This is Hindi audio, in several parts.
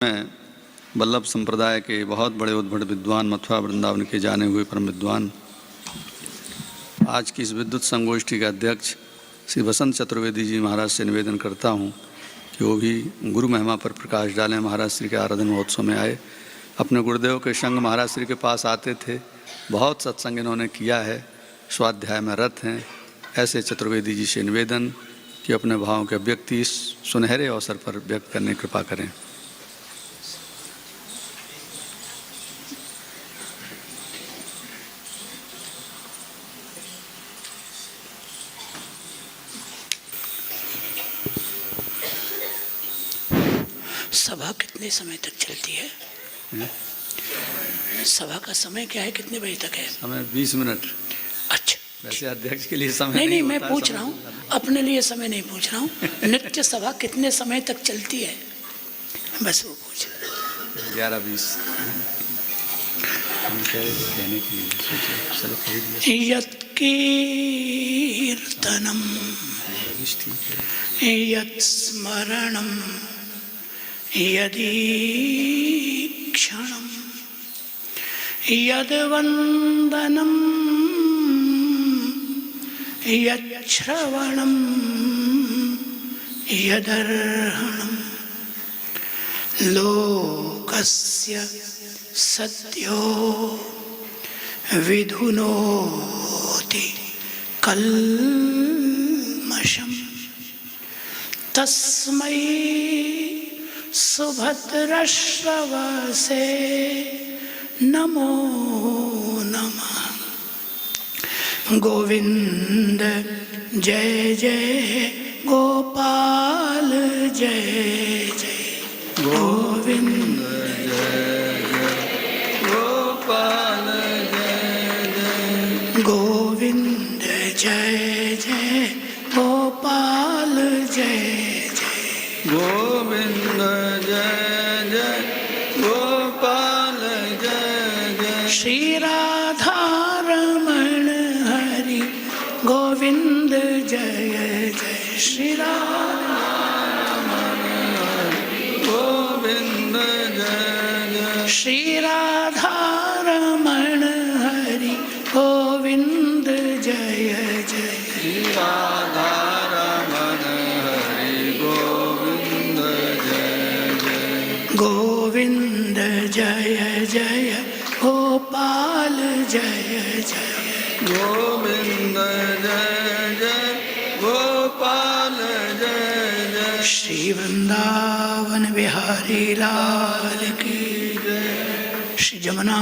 मैं वल्लभ संप्रदाय के बहुत बड़े उद्भट विद्वान, मथुरा वृंदावन के जाने हुए परम विद्वान, आज की इस विद्युत संगोष्ठी के अध्यक्ष श्री बसंत चतुर्वेदी जी महाराज से निवेदन करता हूँ कि वो भी गुरु महिमा पर प्रकाश डालें। महाराज श्री के आराधन महोत्सव में आए, अपने गुरुदेव के संग महाराज श्री के पास आते थे, बहुत सत्संग इन्होंने किया है, स्वाध्याय में रत हैं। ऐसे चतुर्वेदी जी से निवेदन कि अपने भावों के अभिव्यक्ति इस सुनहरे अवसर पर व्यक्त करने की कृपा करें। सभा कितने समय तक चलती है? सभा का समय क्या है, कितने बजे तक है? समय 20 मिनट। अच्छा, वैसे अध्यक्ष के लिए समय नहीं, मैं पूछ रहा हूँ, अपने लिए समय नहीं पूछ रहा हूँ। नित्य सभा कितने समय तक चलती है, बस वो पूछ। 11:20 कहने की यत्कीर्तनम यत्स्मरणम यदीक्षणं यद्वन्दनं यच्छ्रवणं यदर्हणं लोकस्य सद्यो विधुनोति कल्मषम् तस्मै सुभद्रश्रवसे नमो नमः। गोविंद जय जय गोपाल जय जय गोविंद जय जय गोपाल जय जय गोविंद जय जय गोपाल जय गोविंद जय जय गोपाल जय जय श्री राधा रमण हरि गोविंद जय जय श्री राधा रमण हरि गोविंद जय जय श्री राधा रमण हरि गोविंद जय जय श्री राधा रमण हरि गोविंद जय जय गोपाल जय जय गोविंद जय जय गोपाल जय जय श्री वृंदावन बिहारी लाल की जय श्री जमुना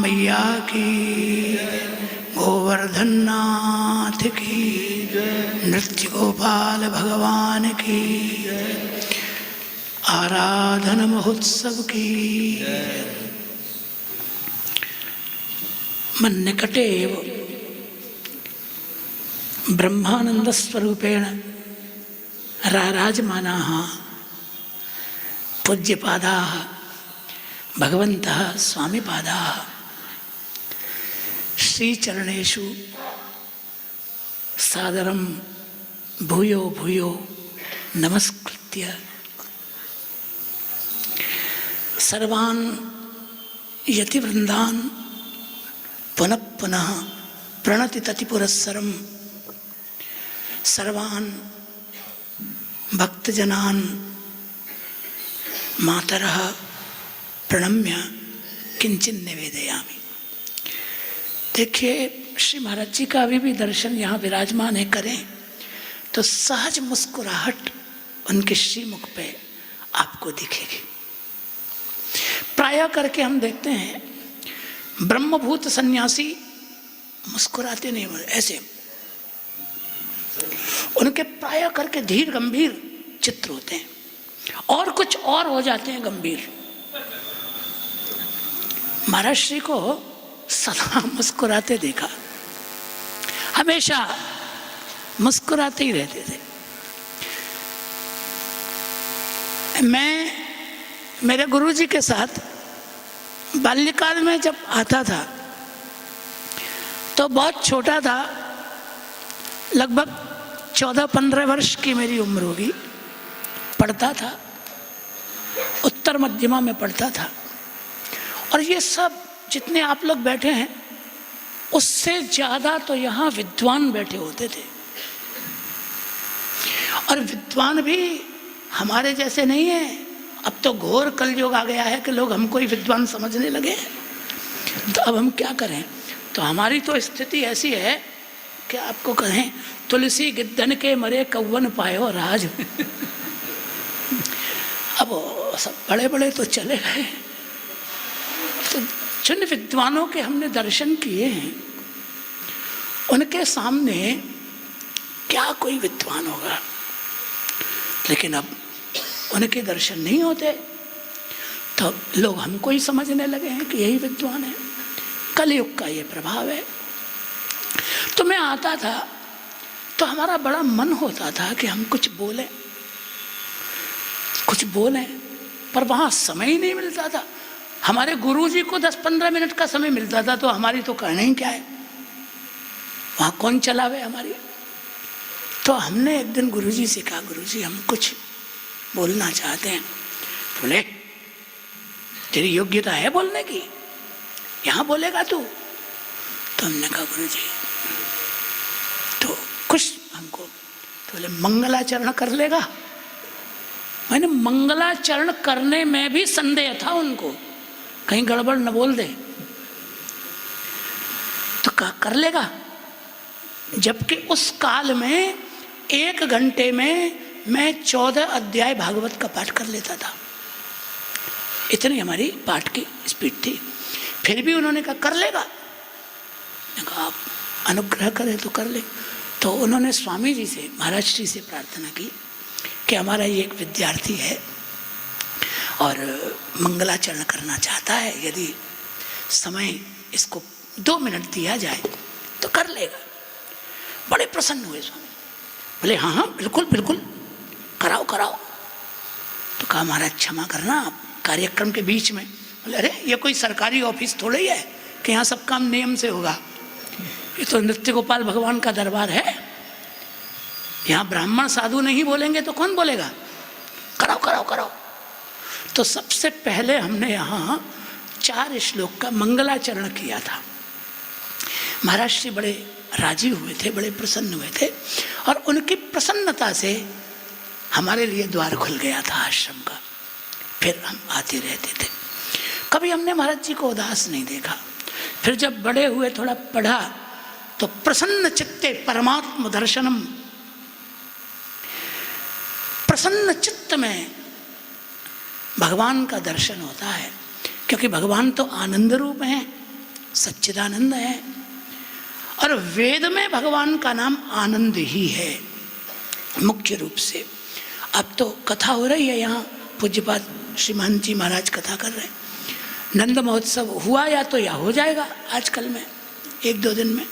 मैया की गोवर्धन नाथ की नृत्य गोपाल भगवान की आराधन महोत्सव की मन्निकटेव ब्रह्मानंद स्वरूपेण राराजमानाः पूज्यपादाः भगवन्तः स्वामिपादाः श्रीचरणेषु सादरं भूयो भूयो नमस्कृत्य सर्वान् यतिवृन्दान् पुनः पुनः प्रणतिततिपुरस्सरं सर्वान् भक्तजनान् मातरः प्रणम्य किंचित निवेदयामि। देखिए, श्री महाराज जी का अभी भी दर्शन यहाँ विराजमान है, करें तो सहज मुस्कुराहट उनके श्रीमुख पे आपको दिखेगी। प्रायः करके हम देखते हैं ब्रह्मभूत सन्यासी मुस्कुराते नहीं, ऐसे उनके प्रायः करके धीर गंभीर चित्र होते हैं और कुछ और हो जाते हैं गंभीर। महाराज श्री को सदा मुस्कुराते देखा, हमेशा मुस्कुराते ही रहते थे। मैं मेरे गुरुजी के साथ बाल्यकाल में जब आता था तो बहुत छोटा था, लगभग 14-15 वर्ष की मेरी उम्र होगी, पढ़ता था। उत्तर मध्यमा में पढ़ता था। और ये सब जितने आप लोग बैठे हैं उससे ज़्यादा तो यहाँ विद्वान बैठे होते थे। और विद्वान भी हमारे जैसे नहीं है। अब तो घोर कलयुग आ गया है कि लोग हमको ही विद्वान समझने लगे हैं। तो अब हम क्या करें? तो हमारी तो स्थिति ऐसी है कि आपको कहें तुलसी गिद्धन के मरे कौवन पायो राज। अब सब बड़े बड़े तो चले गए। तो जिन विद्वानों के हमने दर्शन किए हैं उनके सामने क्या कोई विद्वान होगा? लेकिन अब उनके दर्शन नहीं होते तो लोग हमको ही समझने लगे हैं कि यही विद्वान है। कलयुग का ये प्रभाव है। तो मैं आता था तो हमारा बड़ा मन होता था कि हम कुछ बोलें, पर वहाँ समय ही नहीं मिलता था। हमारे गुरुजी को 10-15 मिनट का समय मिलता था तो हमारी तो कहना ही क्या है, वहाँ कौन चलावे हमारी। तो हमने एक दिन गुरुजी से कहा, गुरुजी हम कुछ बोलना चाहते हैं। बोले तेरी योग्यता है बोलने की, यहाँ बोलेगा तू? तो हमने कहा गुरुजी तो कुछ हमको, तो बोले मंगलाचरण कर लेगा। मैंने मंगलाचरण करने में भी संदेह था उनको, कहीं गड़बड़ न बोल दे। तो कहा कर लेगा, जबकि उस काल में 1 घंटे में मैं 14 अध्याय भागवत का पाठ कर लेता था। इतनी हमारी पाठ की स्पीड थी। फिर भी उन्होंने कहा कर लेगा। मैंने कहा आप अनुग्रह करें तो कर ले। तो उन्होंने स्वामी जी से, महाराज श्री से प्रार्थना की कि हमारा ये एक विद्यार्थी है और मंगलाचरण करना चाहता है, यदि समय इसको 2 मिनट दिया जाए तो कर लेगा। बड़े प्रसन्न हुए स्वामी, बोले हाँ हाँ बिल्कुल बिल्कुल कराओ कराओ। तो कहा महाराज क्षमा करना, आप कार्यक्रम के बीच में। बोले अरे ये कोई सरकारी ऑफिस थोड़ा ही है कि यहाँ सब काम नियम से होगा। ये तो नृत्य गोपाल भगवान का दरबार है, यहाँ ब्राह्मण साधु नहीं बोलेंगे तो कौन बोलेगा? कराओ कराओ कराओ। तो सबसे पहले हमने यहाँ 4 श्लोक का मंगलाचरण किया था। महाराज श्री बड़े राजी हुए थे, बड़े प्रसन्न हुए थे और उनकी प्रसन्नता से हमारे लिए द्वार खुल गया था आश्रम का। फिर हम आते रहते थे, कभी हमने महाराज जी को उदास नहीं देखा। फिर जब बड़े हुए, थोड़ा पढ़ा, तो प्रसन्न चित्ते परमात्म दर्शनम, प्रसन्न चित्त में भगवान का दर्शन होता है। क्योंकि भगवान तो आनंद रूप हैं, सच्चिदानंद है और वेद में भगवान का नाम आनंद ही है मुख्य रूप से। अब तो कथा हो रही है, यहाँ पूज्यपाद श्रीमान जी महाराज कथा कर रहे हैं। नंद महोत्सव हुआ या तो या हो जाएगा आजकल में 1-2 दिन में।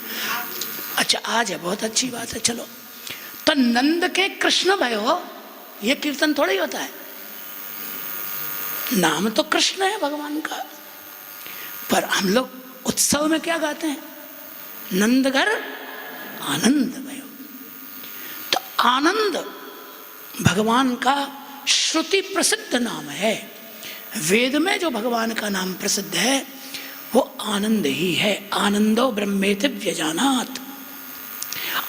अच्छा आज है, बहुत अच्छी बात है। चलो, तो नंद के कृष्ण भयो, ये कीर्तन थोड़ा ही होता है। नाम तो कृष्ण है भगवान का, पर हम लोग उत्सव में क्या गाते हैं? नंदघर आनंद भयो। तो आनंद भगवान का श्रुति प्रसिद्ध नाम है। वेद में जो भगवान का नाम प्रसिद्ध है वो आनंद ही है। आनंदो ब्रह्मेति व्यजानात्,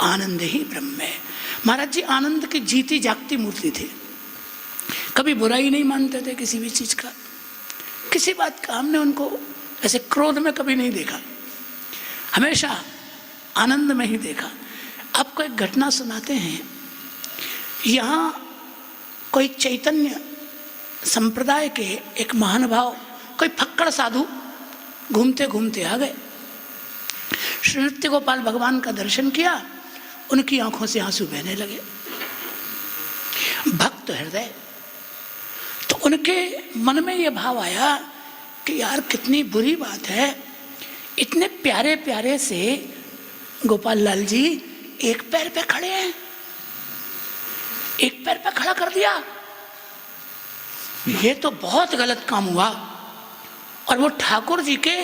आनंद ही ब्रह्म है। महाराज जी आनंद की जीती जागती मूर्ति थी, कभी बुराई नहीं मानते थे किसी भी चीज का, किसी बात का। हमने उनको ऐसे क्रोध में कभी नहीं देखा, हमेशा आनंद में ही देखा। आपको एक घटना सुनाते हैं। यहाँ कोई चैतन्य संप्रदाय के एक महानुभाव, कोई फक्कड़ साधु घूमते घूमते आ गए। श्री नृत्य गोपाल भगवान का दर्शन किया, उनकी आंखों से आंसू बहने लगे। भक्त हृदय। तो उनके मन में यह भाव आया कि यार कितनी बुरी बात है, इतने प्यारे प्यारे से गोपाल लाल जी एक पैर पे खड़े हैं, एक पैर पे खड़ा कर दिया, ये तो बहुत गलत काम हुआ। और वो ठाकुर जी के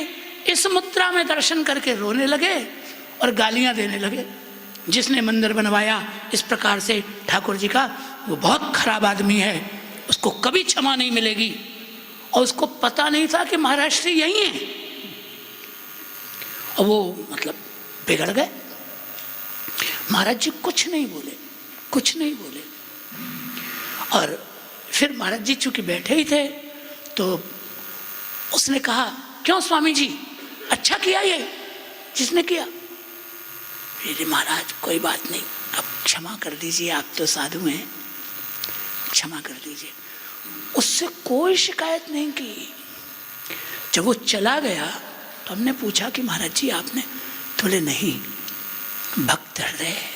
इस मुद्रा में दर्शन करके रोने लगे और गालियां देने लगे। जिसने मंदिर बनवाया इस प्रकार से ठाकुर जी का, वो बहुत खराब आदमी है, उसको कभी क्षमा नहीं मिलेगी। और उसको पता नहीं था कि महाराष्ट्र यही है, और वो मतलब बिगड़ गए। महाराज जी कुछ नहीं बोले, कुछ नहीं बोले। और फिर महाराज जी चूंकि बैठे ही थे तो उसने कहा, क्यों स्वामी जी, अच्छा किया ये जिसने किया? मेरे महाराज कोई बात नहीं, अब क्षमा कर दीजिए, आप तो साधु हैं, क्षमा कर दीजिए। उससे कोई शिकायत नहीं की। जब वो चला गया तो हमने पूछा कि महाराज जी आपने? तो बोले नहीं, भक्त हृदय है,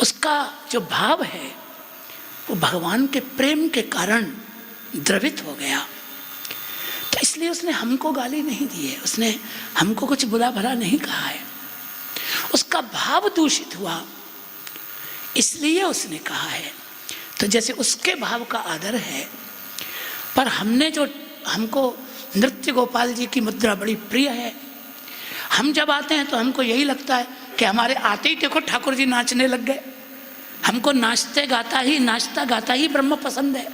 उसका जो भाव है वो भगवान के प्रेम के कारण द्रवित हो गया, तो इसलिए उसने हमको गाली नहीं दी है, उसने हमको कुछ बुरा भला नहीं कहा है। उसका भाव दूषित हुआ इसलिए उसने कहा है। तो जैसे उसके भाव का आदर है, पर हमने जो, हमको नृत्य गोपाल जी की मुद्रा बड़ी प्रिय है। हम जब आते हैं तो हमको यही लगता है कि हमारे आते ही देखो ठाकुर जी नाचने लग गए। हमको नाचता गाता ही ब्रह्म पसंद है।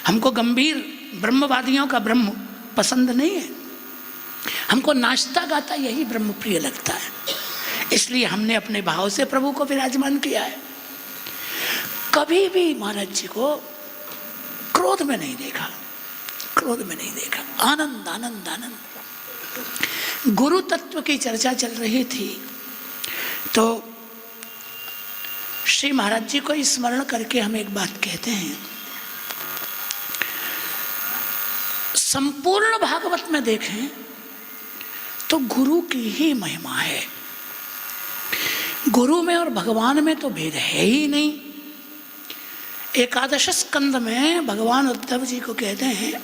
हमको गंभीर ब्रह्मवादियों का ब्रह्म पसंद नहीं है, हमको नाचता गाता यही ब्रह्म प्रिय लगता है। इसलिए हमने अपने भाव से प्रभु को विराजमान किया है। कभी भी महाराज जी को क्रोध में नहीं देखा, क्रोध में नहीं देखा। आनंद आनंद आनंद। गुरु तत्व की चर्चा चल रही थी तो श्री महाराज जी को स्मरण करके हम एक बात कहते हैं, संपूर्ण भागवत में देखें तो गुरु की ही महिमा है। गुरु में और भगवान में तो भेद है ही नहीं। एकादश स्कंद में भगवान उद्धव जी को कहते हैं,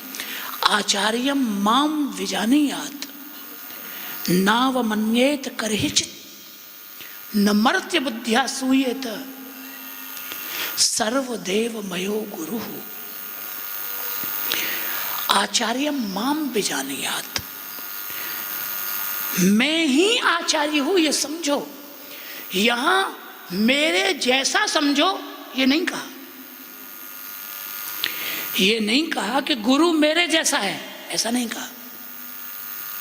आचार्यम माम विजानीयात नावमन्येत करहिचित न मर्त्य बुद्ध्या सूयेत सर्वदेव मयो गुरु। आचार्य माम विजानीयात, मैं ही आचार्य हूं ये समझो। यहां मेरे जैसा समझो ये नहीं कहा, ये नहीं कहा कि गुरु मेरे जैसा है, ऐसा नहीं कहा,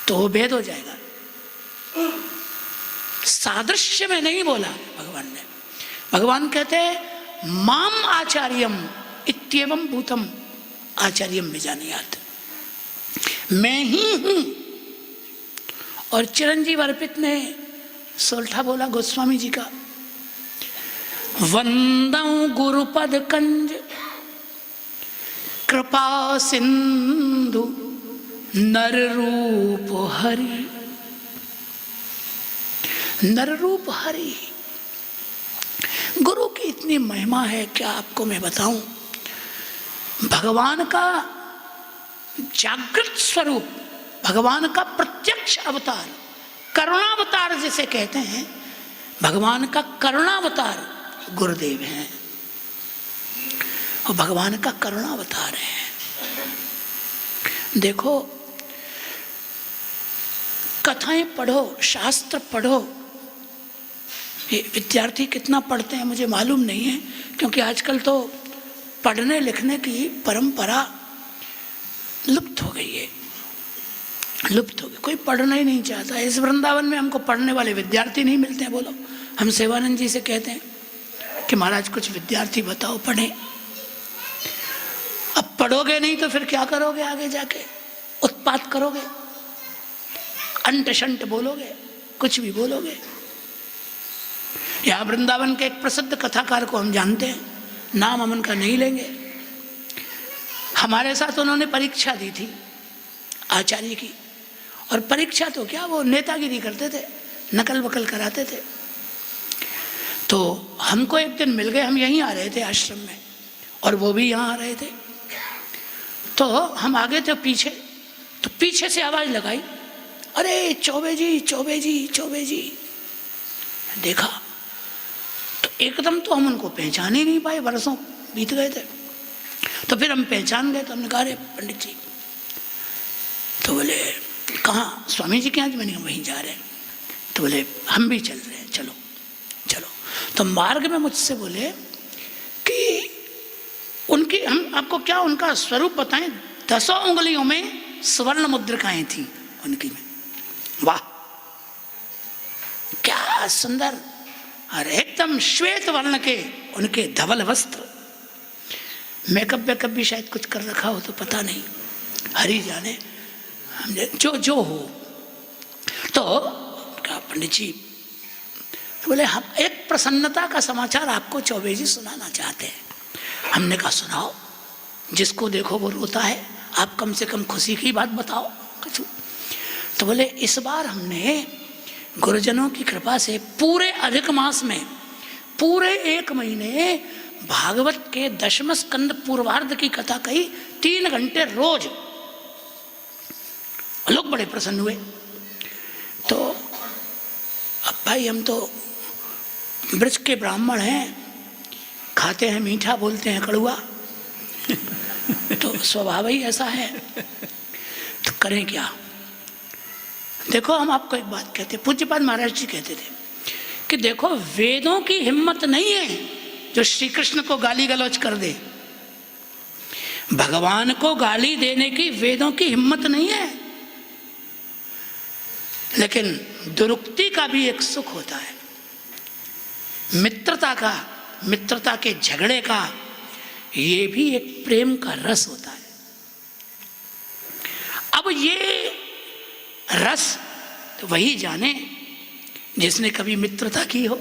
तो भेद हो जाएगा। सादृश्य में नहीं बोला भगवान ने। भगवान कहते हैं माम आचार्यम इत्येवं भूतम आचार्यम विजानीयात, मैं ही हूं। और चिरंजीव अर्पित ने सोल्ठा बोला गोस्वामी जी का, वंदौ गुरुपद कंज कृपा सिंधु नर रूप हरि। नर रूप हरि, गुरु की इतनी महिमा है, क्या आपको मैं बताऊं। भगवान का जागृत स्वरूप, भगवान का प्रत्यक्ष अवतार, करुणावतार जिसे कहते हैं, भगवान का करुणावतार गुरुदेव हैं, और भगवान का करुणावतार है। देखो, कथाएं पढ़ो, शास्त्र पढ़ो। ये विद्यार्थी कितना पढ़ते हैं मुझे मालूम नहीं है, क्योंकि आजकल तो पढ़ने लिखने की परंपरा लुप्त हो गई है, लुप्त हो गई। कोई पढ़ना ही नहीं चाहता। इस वृंदावन में हमको पढ़ने वाले विद्यार्थी नहीं मिलते हैं। बोलो, हम सेवानंद जी से कहते हैं कि महाराज कुछ विद्यार्थी बताओ पढ़े। अब पढ़ोगे नहीं तो फिर क्या करोगे? आगे जाके उत्पात करोगे, अंट शंट बोलोगे, कुछ भी बोलोगे। यहाँ वृंदावन के एक प्रसिद्ध कथाकार को हम जानते हैं, नाम हम उनका नहीं लेंगे। हमारे साथ उन्होंने परीक्षा दी थी आचार्य की, और परीक्षा तो क्या, वो नेतागिरी करते थे, नकल वकल कराते थे। तो हमको एक दिन मिल गए, हम यहीं आ रहे थे आश्रम में, और वो भी यहाँ आ रहे थे। तो हम आगे थे पीछे, तो पीछे से आवाज़ लगाई, अरे चौबे जी चौबे जी चौबे जी। देखा तो एकदम तो हम उनको पहचान ही नहीं पाए, बरसों बीत गए थे। तो फिर हम पहचान गए, तो हमने कहा अरे पंडित जी। तो बोले कहाँ? स्वामी जी के यहाँ। मैंने कहा वहीं जा रहे हैं। तो बोले हम भी चल रहे हैं, चलो चलो। तो मार्ग में मुझसे बोले कि उनकी, हम आपको क्या उनका स्वरूप बताएं, 10 उंगलियों में स्वर्ण मुद्रिकाएं थी उनकी में। वाह, क्या सुंदर, और एकदम श्वेत वर्ण के उनके धवल वस्त्र। मेकअप वेकअप भी शायद कुछ कर रखा हो तो पता नहीं, हरी जाने, जो हो। तो क्या पंडित जी बोले, हम एक प्रसन्नता का समाचार आपको चौबे जी सुनाना चाहते हैं। हमने कहा सुनाओ, जिसको देखो वो रोता है, आप कम से कम खुशी की बात बताओ कुछ। तो बोले इस बार हमने गुरुजनों की कृपा से पूरे अधिक मास में पूरे 1 महीने भागवत के 10वें स्कंद पूर्वार्ध की कथा कही 3 घंटे रोज। लोग बड़े प्रसन्न हुए। तो अब भाई हम तो ब्रज के ब्राह्मण हैं, खाते हैं मीठा, बोलते हैं कड़ुआ, तो स्वभाव ही ऐसा है, तो करें क्या। देखो हम आपको एक बात कहते, पूज्यपाद महाराज जी कहते थे कि देखो वेदों की हिम्मत नहीं है जो श्री कृष्ण को गाली गलौज कर दे। भगवान को गाली देने की वेदों की हिम्मत नहीं है, लेकिन दुरुक्ति का भी एक सुख होता है, मित्रता का, मित्रता के झगड़े का, ये भी एक प्रेम का रस होता है। अब ये रस तो वही जाने जिसने कभी मित्रता की हो,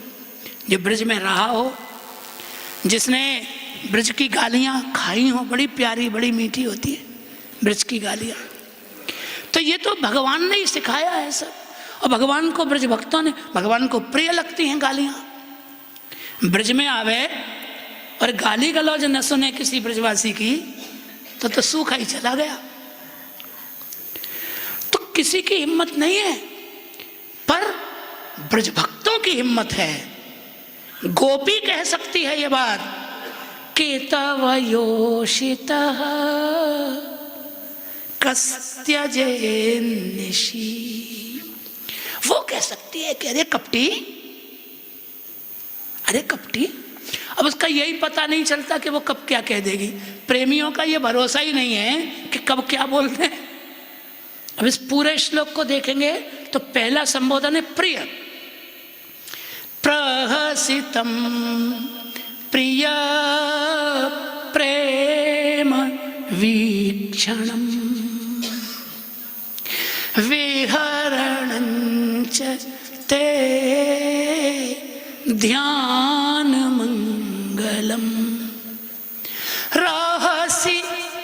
जो ब्रज में रहा हो, जिसने ब्रज की गालियां खाई हो, बड़ी प्यारी बड़ी मीठी होती है ब्रज की गालियां। तो ये तो भगवान ने ही सिखाया है सब, और भगवान को ब्रज भक्तों ने, भगवान को प्रिय लगती हैं गालियां। ब्रज में आवे और गाली गलौज न सुने किसी ब्रजवासी की तो सूखा ही चला गया। तो किसी की हिम्मत नहीं है, पर ब्रज भक्तों की हिम्मत है। गोपी कह सकती है ये बात कि तव योषितः कस्त्यजेन्निशि, वो कह सकती है कि अरे कपटी, अरे कपटी। अब उसका यही पता नहीं चलता कि वो कब क्या कह देगी। प्रेमियों का ये भरोसा ही नहीं है कि कब क्या बोलते हैं। अब इस पूरे श्लोक को देखेंगे तो पहला संबोधन है प्रिय, प्रहसितम प्रिय प्रेम वीक्षणम विहरणञ्च ते ध्यान मंगलम रहसि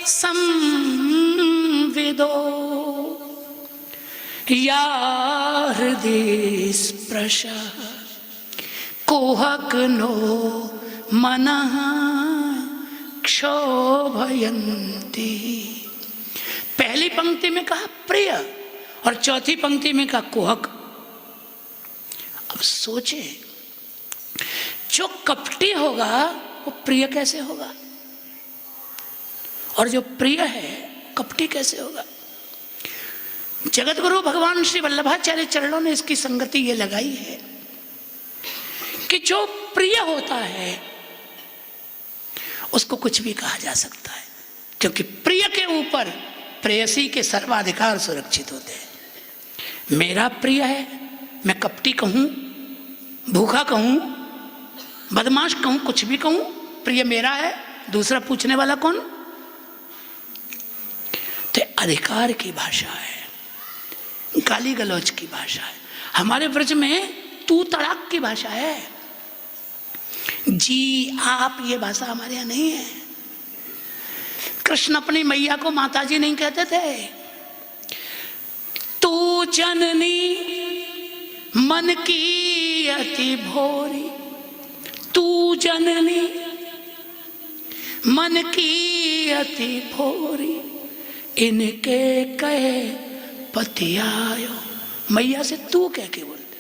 संविदो या हृदय स्पृश कुहक नो मनः क्षोभयन्ति। पहली पंक्ति में कहा प्रिय और चौथी पंक्ति में कहा कुहक। अब सोचे, जो कपटी होगा वो प्रिय कैसे होगा, और जो प्रिय है कपटी कैसे होगा। जगत गुरु भगवान श्री वल्लभाचार्य चरणों ने इसकी संगति ये लगाई है कि जो प्रिय होता है उसको कुछ भी कहा जा सकता है, क्योंकि प्रिय के ऊपर प्रेयसी के सर्वाधिकार सुरक्षित होते हैं। मेरा प्रिय है, मैं कपटी कहूं, भूखा कहूं, बदमाश कहूं, कुछ भी कहूं, प्रिय मेरा है, दूसरा पूछने वाला कौन। तो अधिकार की भाषा है, गाली गलौज की भाषा है। हमारे ब्रज में तू तड़ाक की भाषा है, जी आप, ये भाषा हमारे यहाँ नहीं है। कृष्ण अपनी मैया को माताजी नहीं कहते थे। तू जननी मन की अति भोरी, तू जननी मन की अति भोरी, इनके कहे पति आयो। मैया से तू कह के बोलते।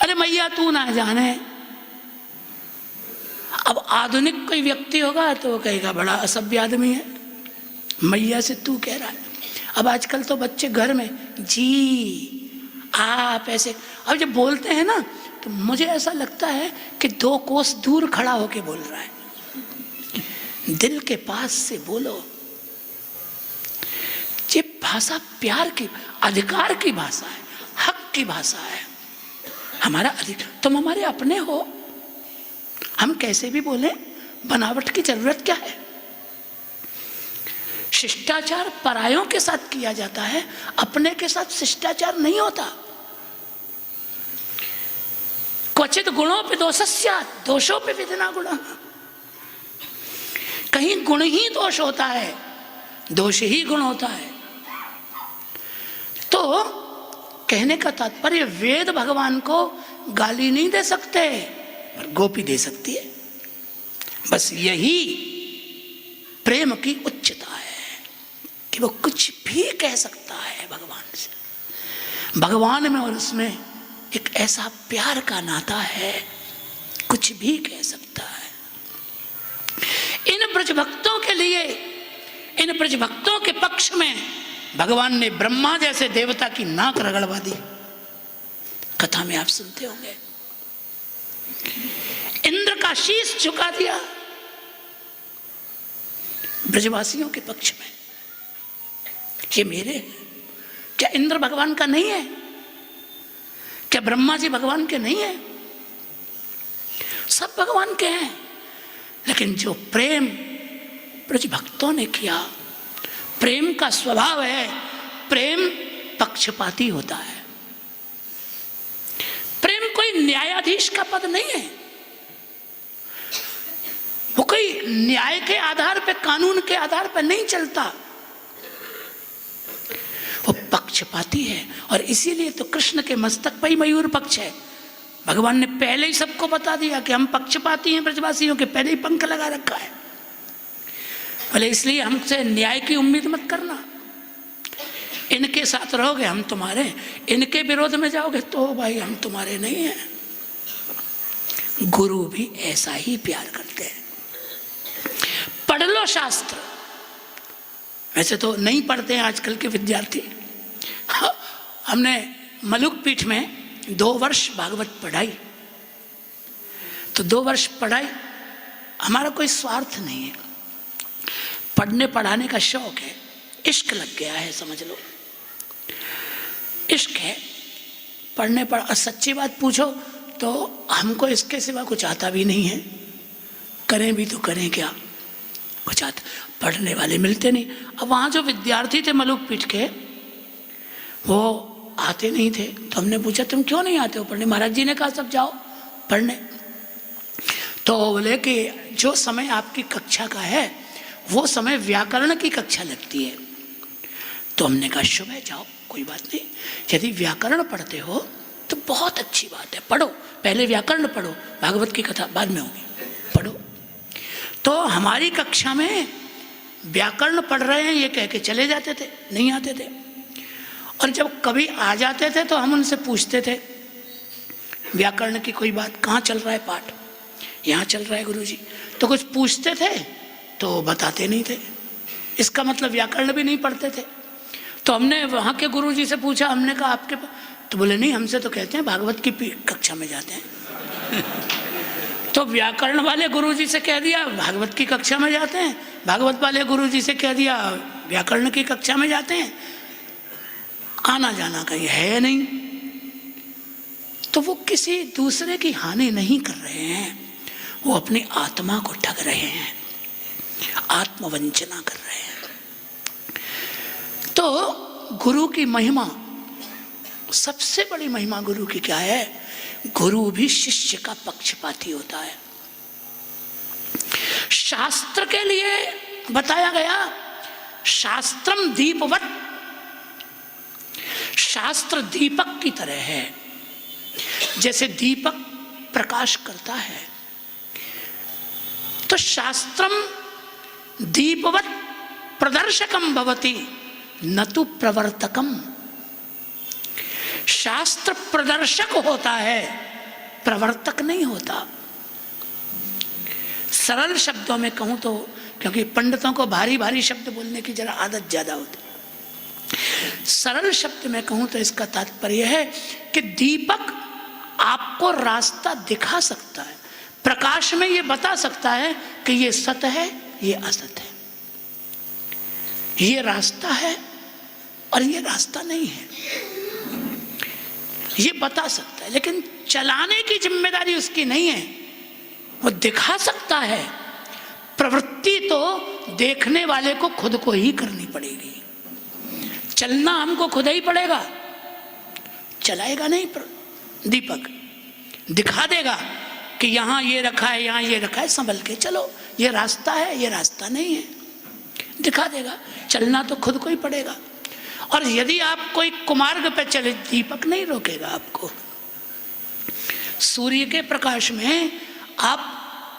अरे मैया तू ना जाने। अब आधुनिक कोई व्यक्ति होगा तो वो कहेगा बड़ा असभ्य आदमी है, मैया से तू कह रहा है। अब आजकल तो बच्चे घर में जी आप ऐसे, अब जब बोलते हैं ना तो मुझे ऐसा लगता है कि 2 कोस दूर खड़ा होके बोल रहा है। दिल के पास से बोलो, भाषा प्यार की, अधिकार की भाषा है, हक की भाषा है। हमारा अधिकार, तुम हमारे अपने हो, हम कैसे भी बोले, बनावट की जरूरत क्या है। शिष्टाचार परायों के साथ किया जाता है, अपने के साथ शिष्टाचार नहीं होता। क्वचित गुणों पे दोषस्या, दोषों पे विधिना गुण। कहीं गुण ही दोष होता है, दोष ही गुण होता है। तो कहने का तात्पर्य, वेद भगवान को गाली नहीं दे सकते, पर गोपी दे सकती है। बस यही प्रेम की उच्चता है कि वो कुछ भी कह सकता है भगवान से। भगवान में और उसमें एक ऐसा प्यार का नाता है, कुछ भी कह सकता है। इन ब्रज भक्तों के लिए, इन ब्रज भक्तों के पक्ष में भगवान ने ब्रह्मा जैसे देवता की नाक रगड़वा दी। कथा में आप सुनते होंगे, इंद्र का शीश झुका दिया ब्रजवासियों के पक्ष में। ये मेरे हैं। क्या इंद्र भगवान का नहीं है? क्या ब्रह्मा जी भगवान के नहीं है? सब भगवान के हैं। लेकिन जो प्रेम ब्रज भक्तों ने किया, प्रेम का स्वभाव है, प्रेम पक्षपाती होता है। प्रेम कोई न्यायाधीश का पद नहीं है, वो कोई न्याय के आधार पे, कानून के आधार पे नहीं चलता, वो पक्षपाती है। और इसीलिए तो कृष्ण के मस्तक पर ही मयूर पक्ष है। भगवान ने पहले ही सबको बता दिया कि हम पक्षपाती हैं, ब्रजवासियों के पहले ही पंख लगा रखा है। बोले इसलिए हमसे न्याय की उम्मीद मत करना, इनके साथ रहोगे हम तुम्हारे, इनके विरोध में जाओगे तो भाई हम तुम्हारे नहीं हैं। गुरु भी ऐसा ही प्यार करते हैं। पढ़ लो शास्त्र, वैसे तो नहीं पढ़ते हैं आजकल के विद्यार्थी। हमने मलुक पीठ में 2 वर्ष भागवत पढ़ाई, तो 2 वर्ष पढ़ाई, हमारा कोई स्वार्थ नहीं है, पढ़ने पढ़ाने का शौक है, इश्क लग गया है, समझ लो इश्क है। पढ़ने पढ़, सच्ची बात पूछो तो हमको इसके सिवा कुछ आता भी नहीं है, करें भी तो करें क्या, कुछ आता, पढ़ने वाले मिलते नहीं। अब वहाँ जो विद्यार्थी थे मलुक पीठ के, वो आते नहीं थे, तो हमने पूछा तुम क्यों नहीं आते हो पढ़ने? महाराज जी ने कहा सब जाओ पढ़ने। तो बोले कि जो समय आपकी कक्षा का है वो समय व्याकरण की कक्षा लगती है। तो हमने कहा शुभ है, जाओ कोई बात नहीं, यदि व्याकरण पढ़ते हो तो बहुत अच्छी बात है, पढ़ो, पहले व्याकरण पढ़ो, भागवत की कथा बाद में होगी, पढ़ो। तो हमारी कक्षा में व्याकरण पढ़ रहे हैं ये कह के चले जाते थे, नहीं आते थे। और जब कभी आ जाते थे तो हम उनसे पूछते थे व्याकरण की कोई बात, कहाँ चल रहा है पाठ? यहाँ चल रहा है गुरुजी। तो कुछ पूछते थे तो बताते नहीं थे, इसका मतलब व्याकरण भी नहीं पढ़ते थे। तो हमने वहाँ के गुरुजी से पूछा, हमने कहा आपके, तो बोले नहीं हमसे तो कहते हैं भागवत की कक्षा में जाते हैं। तो व्याकरण वाले गुरुजी से कह दिया भागवत की कक्षा में जाते हैं, भागवत वाले गुरुजी से कह दिया व्याकरण की कक्षा में जाते हैं, आना जाना कहीं है नहीं। तो वो किसी दूसरे की हानि नहीं कर रहे हैं, वो अपनी आत्मा को ठग रहे हैं, आत्मवंचना कर रहे हैं। तो गुरु की महिमा, सबसे बड़ी महिमा गुरु की क्या है? गुरु भी शिष्य का पक्षपाती होता है। शास्त्र के लिए बताया गया, शास्त्रम दीपवत, शास्त्र दीपक की तरह है। जैसे दीपक प्रकाश करता है, तो शास्त्रम दीपवत प्रदर्शकम भवति न तो प्रवर्तकम। शास्त्र प्रदर्शक होता है, प्रवर्तक नहीं होता। सरल शब्दों में कहूं तो, क्योंकि पंडितों को भारी भारी शब्द बोलने की जरा आदत ज्यादा होती, सरल शब्द में कहूं तो इसका तात्पर्य है कि दीपक आपको रास्ता दिखा सकता है, प्रकाश में ये बता सकता है कि ये सत्य है, ये असत है, ये रास्ता है, और ये रास्ता नहीं है, ये बता सकता है, लेकिन चलाने की जिम्मेदारी उसकी नहीं है। वो दिखा सकता है, प्रवृत्ति तो देखने वाले को खुद को ही करनी पड़ेगी। चलना हमको खुद ही पड़ेगा, चलाएगा नहीं दीपक, दिखा देगा कि यहाँ ये रखा है, यहाँ ये रखा है, संभल के चलो, ये रास्ता है, ये रास्ता नहीं है, दिखा देगा। चलना तो खुद को ही पड़ेगा। और यदि आप कोई कुमार्ग पे चले, दीपक नहीं रोकेगा आपको। सूर्य के प्रकाश में आप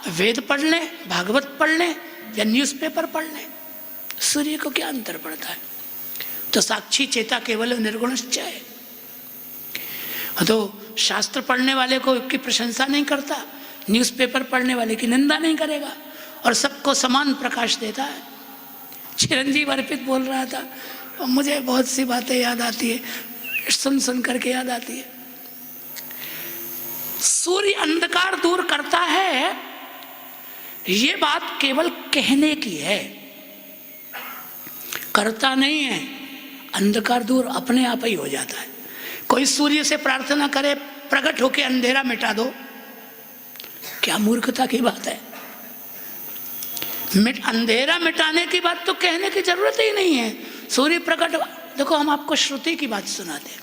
वेद पढ़ लें, भागवत पढ़ लें या न्यूज़पेपर पढ़ लें, सूर्य को क्या अंतर पड़ता है? तो साक्षी चेता केवल निर्गुणश्च है। तो शास्त्र पढ़ने वाले को की प्रशंसा नहीं करता, न्यूज़पेपर पढ़ने वाले की निंदा नहीं करेगा, और सबको समान प्रकाश देता है। चिरंजीव अर्पित बोल रहा था, और मुझे बहुत सी बातें याद आती है, सुन सुन करके याद आती है। सूर्य अंधकार दूर करता है, ये बात केवल कहने की है, करता नहीं है। अंधकार दूर अपने आप ही हो जाता है। कोई सूर्य से प्रार्थना करे, प्रकट होकर अंधेरा मिटा दो, क्या मूर्खता की बात है। अंधेरा मिटाने की बात तो कहने की जरूरत ही नहीं है। सूर्य प्रकट, देखो हम आपको श्रुति की बात सुनाते हैं।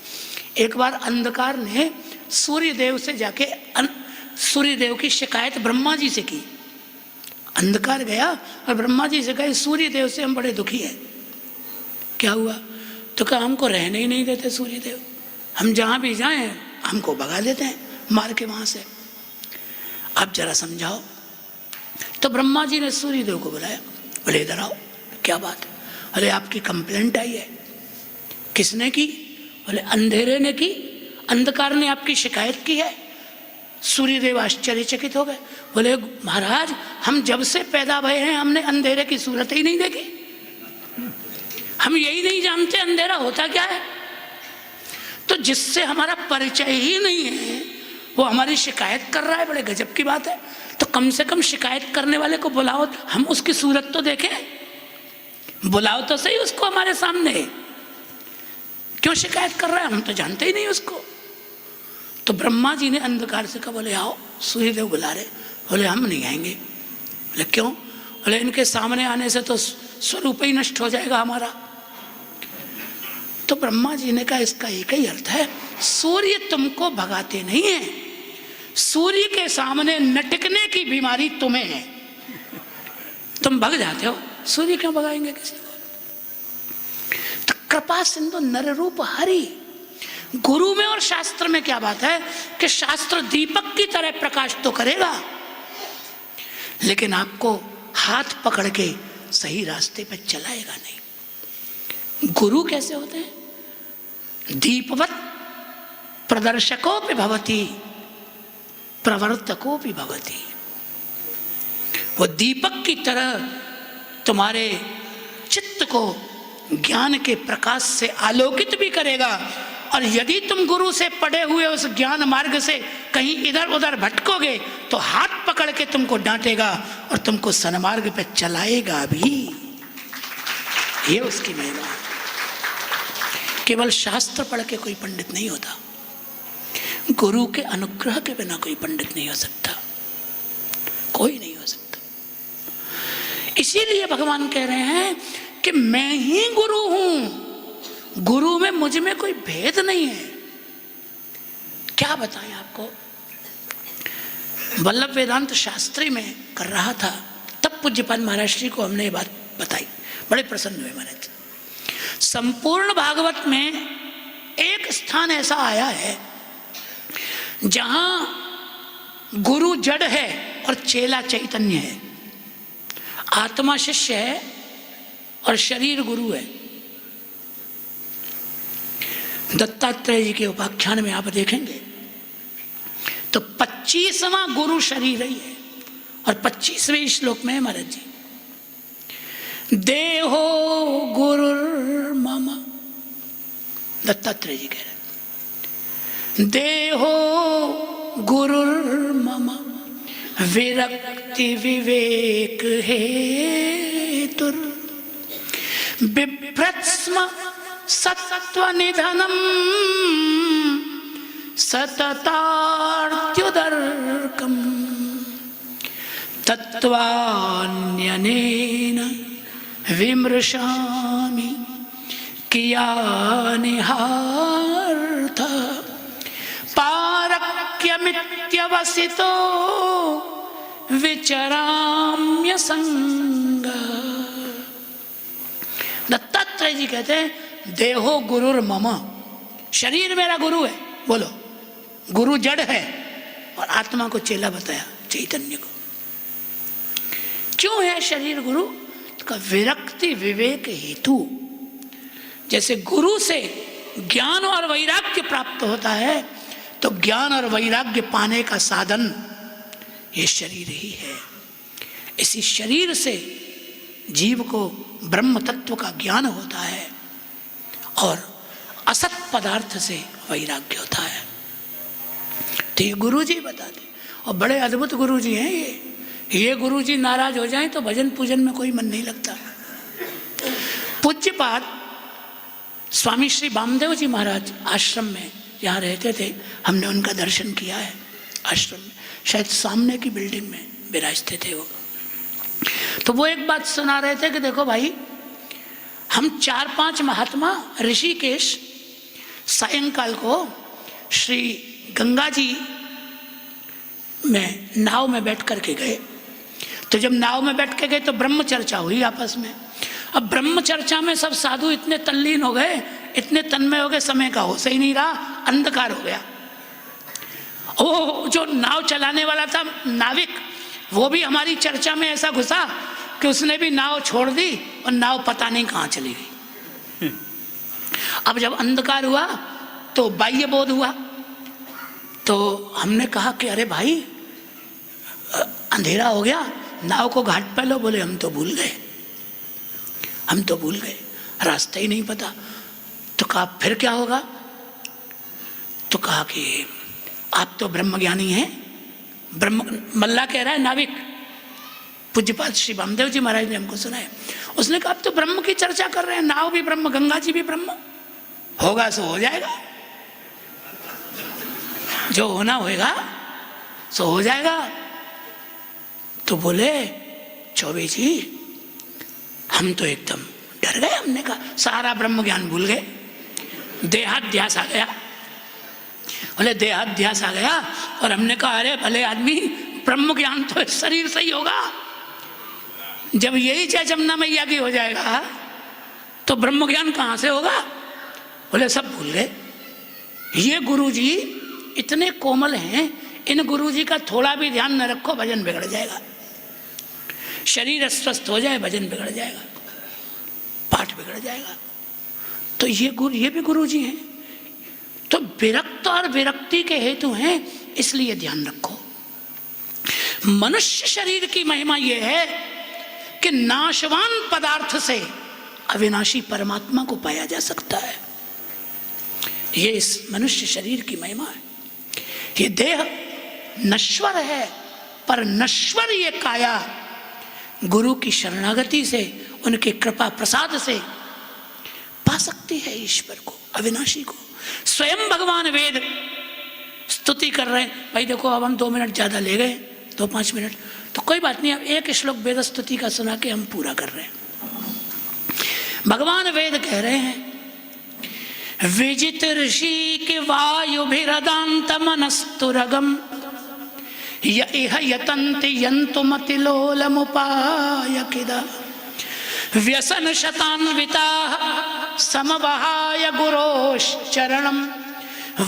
एक बार अंधकार ने सूर्य देव से जाके सूर्य देव की शिकायत ब्रह्मा जी से की। अंधकार गया और ब्रह्मा जी से कहा, सूर्य देव से हम बड़े दुखी हैं। क्या हुआ? तो कहा, हमको रहने ही नहीं देते सूर्य देव, हम जहाँ भी जाएं हमको भगा देते हैं मार के वहाँ से, आप जरा समझाओ। तो ब्रह्मा जी ने सूर्य देव को बुलाया, बोले इधर आओ, क्या बात है? बोले आपकी कंप्लेंट आई है। किसने की? बोले अंधेरे ने की, अंधकार ने आपकी शिकायत की है। सूर्यदेव आश्चर्यचकित हो गए, बोले महाराज हम जब से पैदा भए हैं हमने अंधेरे की सूरत ही नहीं देखी, हम यही नहीं जानते अंधेरा होता क्या है। तो जिससे हमारा परिचय ही नहीं है वो हमारी शिकायत कर रहा है, बड़े गजब की बात है। तो कम से कम शिकायत करने वाले को बुलाओ, हम उसकी सूरत तो देखें, बुलाओ तो सही उसको हमारे सामने। क्यों शिकायत कर रहा है? हम तो जानते ही नहीं उसको। तो ब्रह्मा जी ने अंधकार से कहा, बोले आओ, सूर्यदेव बुला रहे। बोले हम नहीं आएंगे। बोले क्यों? बोले इनके सामने आने से तो स्वरूप ही नष्ट हो जाएगा हमारा। तो ब्रह्मा जी ने कहा, इसका एक ही अर्थ है, सूर्य तुमको भगाते नहीं है, सूर्य के सामने नटकने की बीमारी तुम्हें है, तुम भग जाते हो। सूर्य क्यों भगाएंगे किसी को? तो कृपा सिंधु नर रूप हरि। गुरु में और शास्त्र में क्या बात है कि शास्त्र दीपक की तरह प्रकाश तो करेगा, लेकिन आपको हाथ पकड़ के सही रास्ते पर चलाएगा नहीं। गुरु कैसे होते हैं? दीपवत प्रदर्शको भी भवती प्रवर्तको भी भवती। वो दीपक की तरह तुम्हारे चित्त को ज्ञान के प्रकाश से आलोकित भी करेगा, और यदि तुम गुरु से पढ़े हुए उस ज्ञान मार्ग से कहीं इधर उधर भटकोगे तो हाथ पकड़ के तुमको डांटेगा और तुमको सन्मार्ग पे चलाएगा भी। ये उसकी महिमा। केवल शास्त्र पढ़ के कोई पंडित नहीं होता, गुरु के अनुग्रह के बिना कोई पंडित नहीं हो सकता, कोई नहीं हो सकता। इसीलिए भगवान कह रहे हैं कि मैं ही गुरु हूं, गुरु में मुझ में कोई भेद नहीं है। क्या बताएं आपको? वल्लभ वेदांत शास्त्री में कर रहा था, तब पूज्यपाद महाराज जी को हमने ये बात बताई, बड़े प्रसन्न हुए महाराज। संपूर्ण भागवत में एक स्थान ऐसा आया है जहां गुरु जड़ है और चेला चैतन्य है, आत्मा शिष्य है और शरीर गुरु है। दत्तात्रेय जी के उपाख्यान में आप देखेंगे तो 25वां गुरु शरीर ही है, और 25वें श्लोक में महाराज जी, देहो गुरुर्मम, दत्तात्रेय जी कह रहे, देहो गुरुर्मम विरक्ति विवेक हेतुर बिभ्रत्स्म सत्त्वनिधनं सततार्त्युदर्कम् तत्त्वान्यनेन विमृशामि कियानिहार्थ पारक्यमित्यवसितो विचराम्य संग। दत्तात्रेय जी कहते हैं देहो गुरुर मम, शरीर मेरा गुरु है। बोलो, गुरु जड़ है और आत्मा को चेला बताया, चैतन्य को। क्यों है शरीर गुरु? का विरक्ति विवेक हेतु। जैसे गुरु से ज्ञान और वैराग्य प्राप्त होता है, तो ज्ञान और वैराग्य पाने का साधन ये शरीर ही है। इसी शरीर से जीव को ब्रह्म तत्व का ज्ञान होता है और असत पदार्थ से वैराग्य होता है। तो ये गुरु जी बताते, और बड़े अद्भुत गुरु जी हैं ये गुरु जी नाराज हो जाएं तो भजन पूजन में कोई मन नहीं लगता। पूज्यपाद स्वामी श्री वामदेव जी महाराज आश्रम में यहाँ रहते थे, हमने उनका दर्शन किया है आश्रम में, शायद सामने की बिल्डिंग में विराजते थे वो। तो वो एक बात सुना रहे थे कि देखो भाई, हम 4-5 महात्मा ऋषिकेश सायंकाल को श्री गंगा जी में नाव में बैठ करके गए। तो जब नाव में बैठ के गए तो ब्रह्म चर्चा हुई आपस में। अब ब्रह्म चर्चा में सब साधु इतने तल्लीन हो गए, इतने तन्मय हो गए, समय का होश ही नहीं रहा, अंधकार हो गया। वो जो नाव चलाने वाला था नाविक, वो भी हमारी चर्चा में ऐसा घुसा कि उसने भी नाव छोड़ दी और नाव पता नहीं कहाँ चली गई। अब जब अंधकार हुआ तो बाह्य बोध हुआ, तो हमने कहा कि अरे भाई अंधेरा हो गया, नाव को घाट पे लो। बोले हम तो भूल गए, रास्ता ही नहीं पता। तो कहा फिर क्या होगा? तो कहा कि आप तो ब्रह्मज्ञानी हैं। मल्ला कह रहा है, नाविक, पूज्यपाद श्री वामदेव जी महाराज ने हमको सुनाया। उसने कहा आप तो ब्रह्म की चर्चा कर रहे हैं, नाव भी ब्रह्म, गंगा जी भी ब्रह्म, होगा सो हो जाएगा, जो होना होगा सो हो जाएगा। तो बोले चौबे जी हम तो एकदम डर गए। हमने कहा सारा ब्रह्म ज्ञान भूल गए, देहाध्यास आ गया। बोले देहाध्यास आ गया, और हमने कहा अरे भले आदमी, ब्रह्म ज्ञान तो शरीर से ही होगा। जब यही चाहे जमुना मैया की हो जाएगा तो ब्रह्म ज्ञान कहाँ से होगा? बोले सब भूल गए। ये गुरु जी इतने कोमल हैं, इन गुरु जी का थोड़ा भी ध्यान न रखो, भजन बिगड़ जाएगा। शरीर अस्वस्थ हो जाए, भजन बिगड़ जाएगा, पाठ बिगड़ जाएगा। तो ये भी गुरु जी हैं। तो विरक्त और विरक्ति के हेतु हैं, इसलिए ध्यान रखो। मनुष्य शरीर की महिमा यह है कि नाशवान पदार्थ से अविनाशी परमात्मा को पाया जा सकता है। ये इस मनुष्य शरीर की महिमा है। ये देह नश्वर है, पर नश्वर ये काया गुरु की शरणागति से, उनके कृपा प्रसाद से पा सकती है ईश्वर को, अविनाशी को। स्वयं भगवान वेद स्तुति कर रहे हैं। भाई देखो, अब हम 2 मिनट ज़्यादा ले गए, 2-5 मिनट, तो कोई बात नहीं, अब एक श्लोक वेद स्तुति का सुना के हम पूरा कर रहे हैं। भगवान वेद कह रहे हैं, विजित ऋषि के वायुभिरदांत मनस्तुरगम यह यतन्ति यन्तुमतिलोलमुपाय किदा व्यसन शतान्विता समवहाय गुरोश्चरणम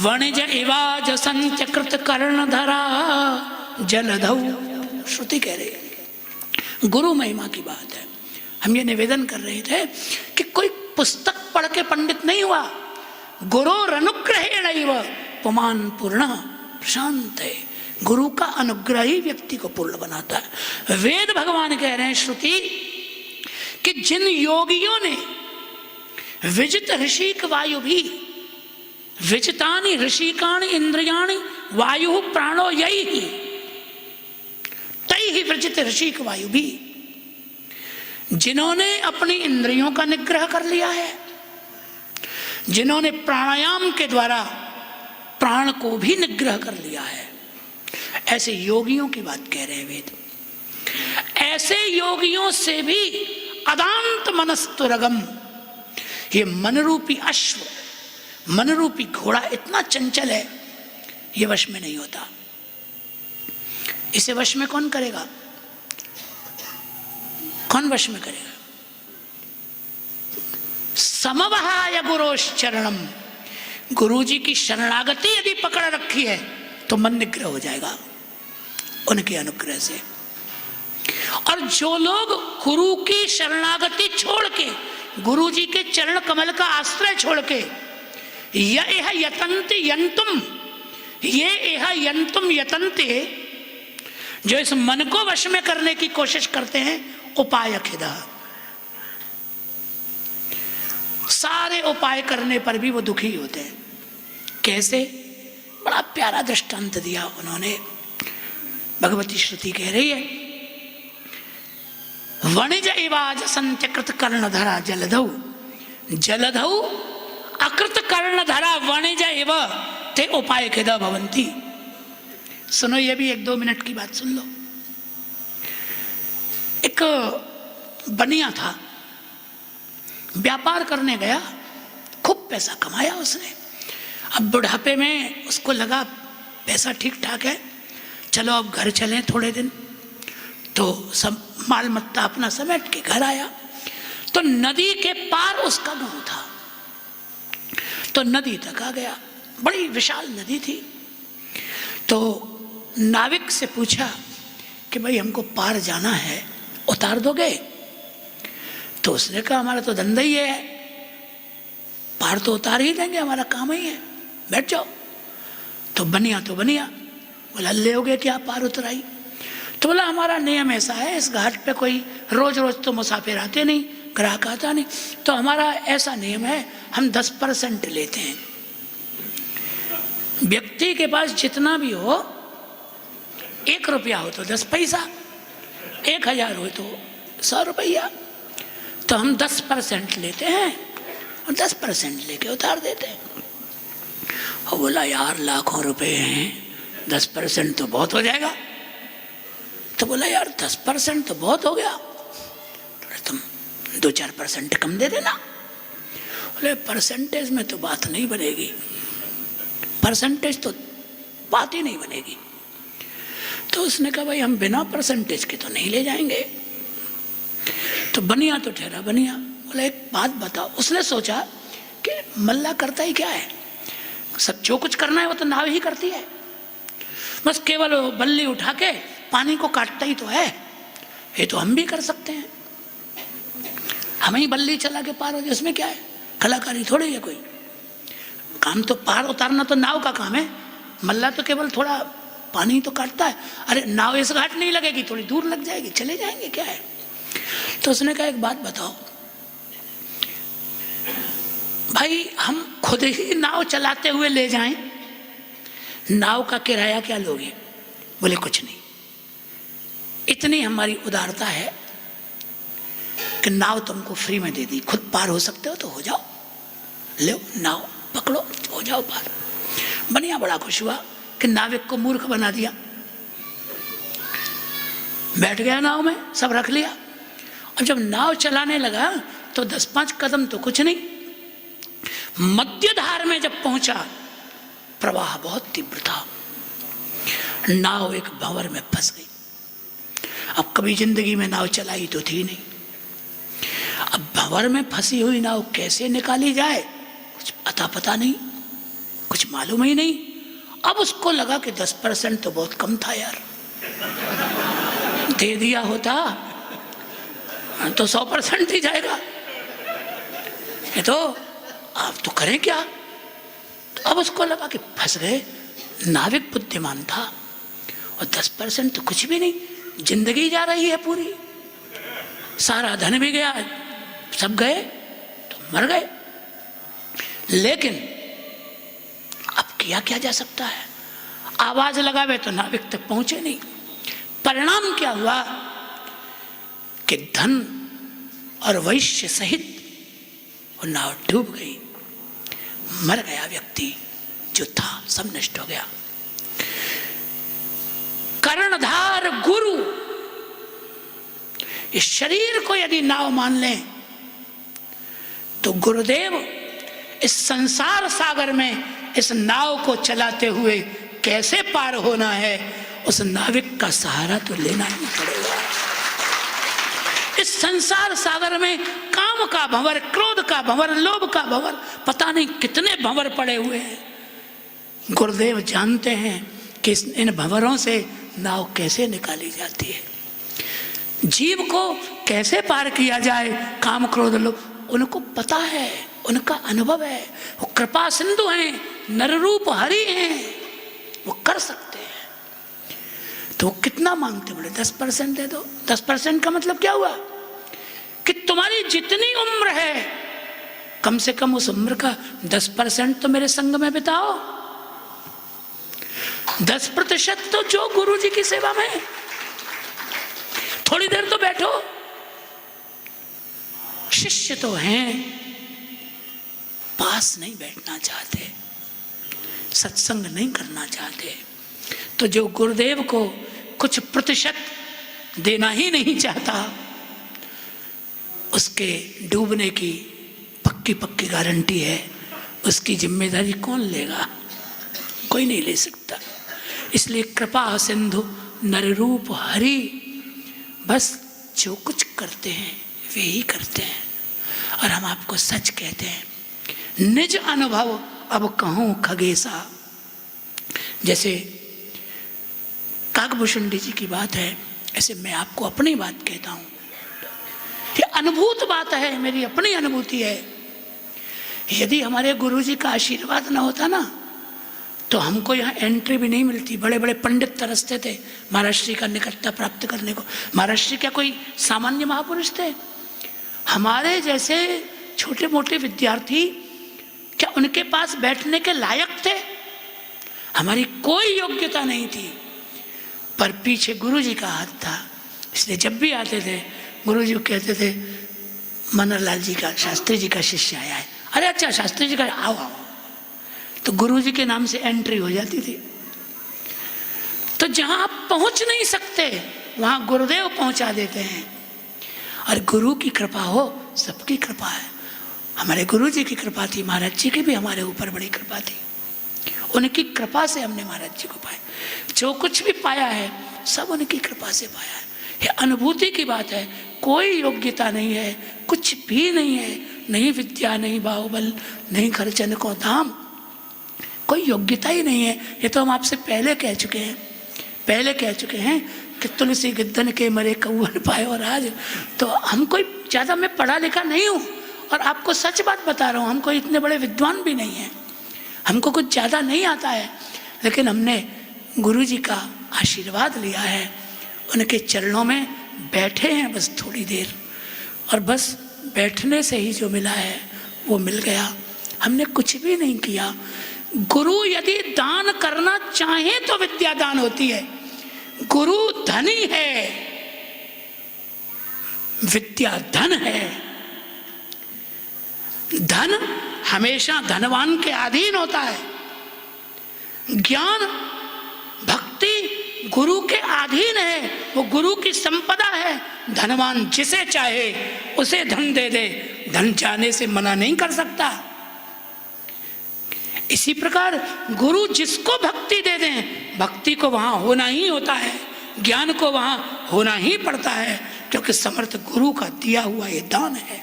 वणिज इवाज संत्यकृत कर्णधरा जलधौ। श्रुति कह रही है, गुरु महिमा की बात है। हम ये निवेदन कर रहे थे कि कोई पुस्तक पढ़ के पंडित नहीं हुआ, गुरोरनुग्रहेणैव पुमान् पूर्णः प्रशान्ते। गुरु का अनुग्रह ही व्यक्ति को पूर्ण बनाता है। वेद भगवान कह रहे हैं, श्रुति, कि जिन योगियों ने विजित ऋषिक वायु भी, विजितानि ऋषिकाणि इंद्रियाणि वायु प्राणो यही ही तई ही विजित ऋषिक वायु भी, जिन्होंने अपनी इंद्रियों का निग्रह कर लिया है, जिन्होंने प्राणायाम के द्वारा प्राण को भी निग्रह कर लिया है, ऐसे योगियों की बात कह रहे हैं वेद। ऐसे योगियों से भी अदांत मनस्तुरगम, ये मनरूपी अश्व, मनरूपी घोड़ा इतना चंचल है, ये वश में नहीं होता। इसे वश में कौन करेगा? कौन वश में करेगा? समवहाय गुरोश्चरणम, गुरु जी की शरणागति यदि पकड़ रखी है तो मन निग्रह हो जाएगा उनके अनुग्रह से। और जो लोग गुरु की शरणागति छोड़ के, गुरु जी के चरण कमल का आश्रय छोड़ के यह यतन्ते यंतुम, ये यह यंतुम यतन्ते, जो इस मन को वश में करने की कोशिश करते हैं, उपाय खिदा, सारे उपाय करने पर भी वो दुखी होते हैं। कैसे? बड़ा प्यारा दृष्टांत दिया उन्होंने। भगवती श्रुति कह रही है, वणिज इवाज संत्यकृत कर्णधरा जलधौ, जलधौ अकृत कर्णधरा वणिज इव ते उपाय खिदा भवंती। सुनो, ये भी 1-2 मिनट की बात सुन लो। एक बनिया था, व्यापार करने गया, खूब पैसा कमाया उसने। अब बुढ़ापे में उसको लगा पैसा ठीक ठाक है, चलो अब घर चलें थोड़े दिन। तो सब माल मत्ता अपना समेट के घर आया। तो नदी के पार उसका गांव था, तो नदी तक आ गया। बड़ी विशाल नदी थी। तो नाविक से पूछा कि भाई हमको पार जाना है, उतार दोगे? तो उसने कहा हमारा तो धंधा ही है, पार तो उतार ही देंगे, हमारा काम ही है, बैठ जाओ। तो बनिया बोला ले होगे क्या पार उतराई? तो बोला हमारा नियम ऐसा है, इस घाट पे कोई रोज रोज तो मुसाफिर आते नहीं, ग्राहक आता नहीं, तो हमारा ऐसा नियम है, हम 10% लेते हैं। व्यक्ति के पास जितना भी हो, 1 रुपया हो तो 10 पैसा, 1000 हो तो 100 रुपया, तो हम 10% लेते हैं और 10% लेके उतार देते हैं। और बोला यार लाखों रुपए हैं, 10% तो बहुत हो जाएगा। तो बोला यार 10% तो बहुत हो गया, तो तुम 2-4% कम दे देना। बोले परसेंटेज में तो बात नहीं बनेगी, परसेंटेज तो बात ही नहीं बनेगी। तो उसने कहा भाई हम बिना परसेंटेज के तो नहीं ले जाएंगे। तो बनिया तो ठहरा बनिया, बोला एक बात बताओ। उसने सोचा कि मल्ला करता ही क्या है, सब जो कुछ करना है वो तो नाव ही करती है, बस केवल बल्ली उठा के पानी को काटता ही तो है, ये तो हम भी कर सकते हैं, हम ही बल्ली चला के पार हो जाए, उसमें क्या है, कलाकारी थोड़ी है कोई। काम तो पार उतारना तो नाव का काम है, मल्ला तो केवल थोड़ा पानी तो काटता है। अरे नाव इस घाट नहीं लगेगी, थोड़ी दूर लग जाएगी, चले जाएंगे, क्या है। तो उसने कहा एक बात बताओ भाई, हम खुद ही नाव चलाते हुए ले जाएं, नाव का किराया क्या लोगे? बोले कुछ नहीं, इतनी हमारी उदारता है कि नाव तुमको फ्री में दे दी, खुद पार हो सकते हो तो हो जाओ, लो नाव पकड़ो, हो जाओ पार। बनिया बड़ा खुश हुआ कि नाविक को मूर्ख बना दिया, बैठ गया नाव में, सब रख लिया। और जब नाव चलाने लगा तो 10-5 कदम तो कुछ नहीं, मध्य धार में जब पहुंचा, प्रवाह बहुत तीव्र था, नाव एक भंवर में फंस गई। अब कभी जिंदगी में नाव चलाई तो थी नहीं, अब भंवर में फंसी हुई नाव कैसे निकाली जाए, कुछ अता पता नहीं, कुछ मालूम ही नहीं। अब उसको लगा कि 10% तो बहुत कम था यार, दे दिया होता तो 100% ही जाएगा, ये तो अब तो करें क्या। तो अब उसको लगा कि फंस गए। नाविक बुद्धिमान था, और 10% तो कुछ भी नहीं, जिंदगी जा रही है पूरी, सारा धन भी गया, सब गए तो मर गए। लेकिन अब किया क्या जा सकता है, आवाज लगावे तो नाविक तक पहुंचे नहीं। परिणाम क्या हुआ कि धन और वैश्य सहित वो नाव डूब गई। मर गया व्यक्ति जो था, सब नष्ट हो गया। कर्णधार गुरु, इस शरीर को यदि नाव मान लें तो गुरुदेव इस संसार सागर में इस नाव को चलाते हुए कैसे पार होना है, उस नाविक का सहारा तो लेना ही पड़ेगा। इस संसार सागर में काम का भंवर, क्रोध का भंवर, लोभ का भंवर, पता नहीं कितने भंवर पड़े हुए हैं। गुरुदेव जानते हैं कि इन भंवरों से नाव कैसे निकाली जाती है, जीव को कैसे पार किया जाए, काम क्रोध लोभ, उनको पता है, उनका अनुभव है। वो कृपा सिंधु हैं, नररूप हरि हैं, वो कर सकते हैं। तो कितना मांगते, बोले 10% दे दो। 10% का मतलब क्या हुआ कि तुम्हारी जितनी उम्र है कम से कम उस उम्र का 10% तो मेरे संग में बिताओ। 10% तो जो गुरु जी की सेवा में, थोड़ी देर तो बैठो। शिष्य तो हैं, पास नहीं बैठना चाहते, सत्संग नहीं करना चाहते। तो जो गुरुदेव को कुछ प्रतिशत देना ही नहीं चाहता, उसके डूबने की पक्की पक्की गारंटी है। उसकी जिम्मेदारी कौन लेगा? कोई नहीं ले सकता। इसलिए कृपा सिंधु नररूप हरि, बस जो कुछ करते हैं वे ही करते हैं। और हम आपको सच कहते हैं, निज अनुभव अब कहूं खगेसा। जैसे काकभूषुंडी जी की बात है, ऐसे मैं आपको अपनी बात कहता हूं। ये अनुभूत बात है, मेरी अपनी अनुभूति है। यदि हमारे गुरु जी का आशीर्वाद ना होता ना, तो हमको यहाँ एंट्री भी नहीं मिलती। बड़े बड़े पंडित तरसते थे महाराष्ट्री का निकटता प्राप्त करने को। महाराष्ट्री क्या कोई सामान्य महापुरुष थे? हमारे जैसे छोटे मोटे विद्यार्थी क्या उनके पास बैठने के लायक थे? हमारी कोई योग्यता नहीं थी, पर पीछे गुरु जी का हाथ था। इसलिए जब भी आते थे गुरु जी कहते थे, मनोहरलाल जी का, शास्त्री जी का शिष्य आया है। अरे अच्छा, शास्त्री जी का, आओ आओ। तो गुरु जी के नाम से एंट्री हो जाती थी। तो जहां आप पहुंच नहीं सकते वहां गुरुदेव पहुंचा देते हैं। और गुरु की कृपा हो, सबकी कृपा है। हमारे गुरु जी की कृपा थी, महाराज जी की भी हमारे ऊपर बड़ी कृपा थी। उनकी कृपा से हमने महाराज जी को पाया। जो कुछ भी पाया है सब उनकी कृपा से पाया है। ये अनुभूति की बात है। कोई योग्यता नहीं है, कुछ भी नहीं है, नहीं विद्या, नहीं बाहुबल, नहीं खर्चन को धाम, कोई योग्यता ही नहीं है। ये तो हम आपसे पहले कह चुके हैं कि तुलसी गिद्धन के मरे कौवन पाए। और आज तो हम कोई ज़्यादा, मैं पढ़ा लिखा नहीं हूँ और आपको सच बात बता रहा हूँ, हम कोई इतने बड़े विद्वान भी नहीं हैं, हमको कुछ ज़्यादा नहीं आता है। लेकिन हमने गुरु जी का आशीर्वाद लिया है, उनके चरणों में बैठे हैं बस थोड़ी देर, और बस बैठने से ही जो मिला है वो मिल गया। हमने कुछ भी नहीं किया। गुरु यदि दान करना चाहे तो विद्या दान होती है। गुरु धनी है, विद्या धन है। धन हमेशा धनवान के अधीन होता है, ज्ञान भक्ति गुरु के अधीन है, वो गुरु की संपदा है। धनवान जिसे चाहे उसे धन दे दे, धन जाने से मना नहीं कर सकता। इसी प्रकार गुरु जिसको भक्ति दे दें, भक्ति को वहां होना ही होता है, ज्ञान को वहां होना ही पड़ता है, क्योंकि समर्थ गुरु का दिया हुआ ये दान है।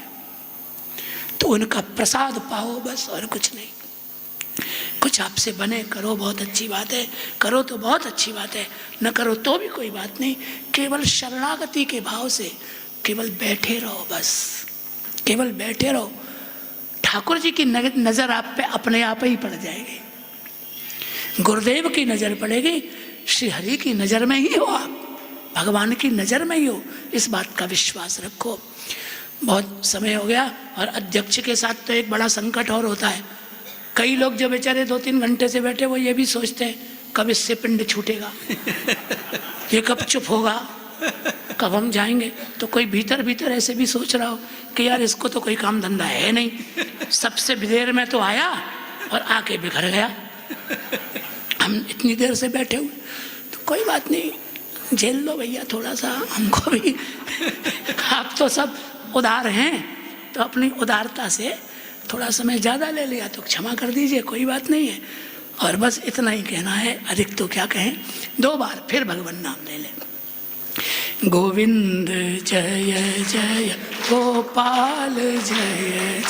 तो उनका प्रसाद पाओ बस, और कुछ नहीं। कुछ आपसे बने, करो बहुत अच्छी बात है, करो तो बहुत अच्छी बात है, न करो तो भी कोई बात नहीं। केवल शरणागति के भाव से केवल बैठे रहो, बस केवल बैठे रहो। ठाकुर जी की नजर आप पे अपने आप ही पड़ जाएगी, गुरुदेव की नजर पड़ेगी, श्री हरि की नजर में ही हो आप, भगवान की नजर में ही हो। इस बात का विश्वास रखो। बहुत समय हो गया, और अध्यक्ष के साथ तो एक बड़ा संकट और होता है। कई लोग जो बेचारे 2-3 घंटे से बैठे, वो ये भी सोचते हैं कब इससे पिंड छूटेगा, ये कब चुप होगा, कब हम जाएंगे। तो कोई भीतर भीतर ऐसे भी सोच रहा हो कि यार इसको तो कोई काम धंधा है नहीं, सबसे देर में तो आया और आके बिखर गया। हम इतनी देर से बैठे हुए, तो कोई बात नहीं, झेल लो भैया थोड़ा सा हमको भी। आप तो सब उदार हैं, तो अपनी उदारता से थोड़ा समय ज़्यादा ले लिया तो क्षमा कर दीजिए, कोई बात नहीं है। और बस इतना ही कहना है, अधिक तो क्या कहें। 2 बार फिर भगवान नाम ले लें। गोविंद जय जय गोपाल जय जय,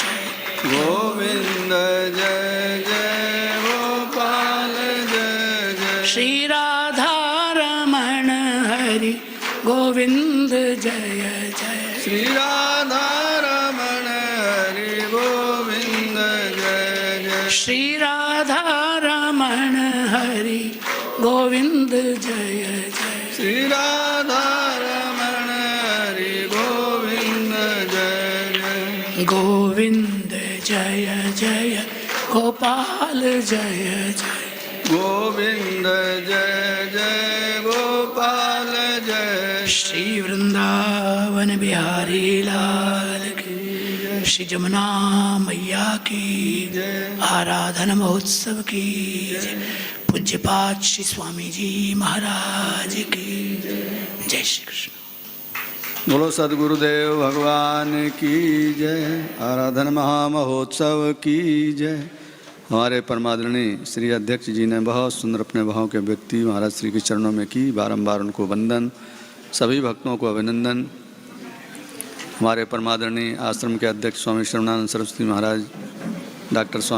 गोविंद जय जय गोपाल जय जय, श्री राधा रमण हरि गोविंद जय जय, श्री राधा रमण हरि गोविंद जय जय, श्री राधा रमण हरि गोविंद जय जय, श्री राधा रमण हरि गोविंद जय जय, गोविंद जय जय गोपाल जय जय, गोविंद जय जय गोपाल जय, श्री वृंदावन बिहारी लाल की, श्री जमुना मैया की आराधना महोत्सव की जय। पूज्यपाद श्री स्वामी जी महाराज की जय। श्री कृष्ण। बोलो सद्गुरुदेव भगवान की जय। आराधन महामहोत्सव की जय। हमारे परमादरणीय श्री अध्यक्ष जी ने बहुत सुंदर अपने भाव के व्यक्ति महाराज श्री के चरणों में की, बारंबार उनको वंदन, सभी भक्तों को अभिनंदन। हमारे परमादरणीय आश्रम के अध्यक्ष स्वामी श्रवणानंद सरस्वती महाराज, डॉक्टर स्वामी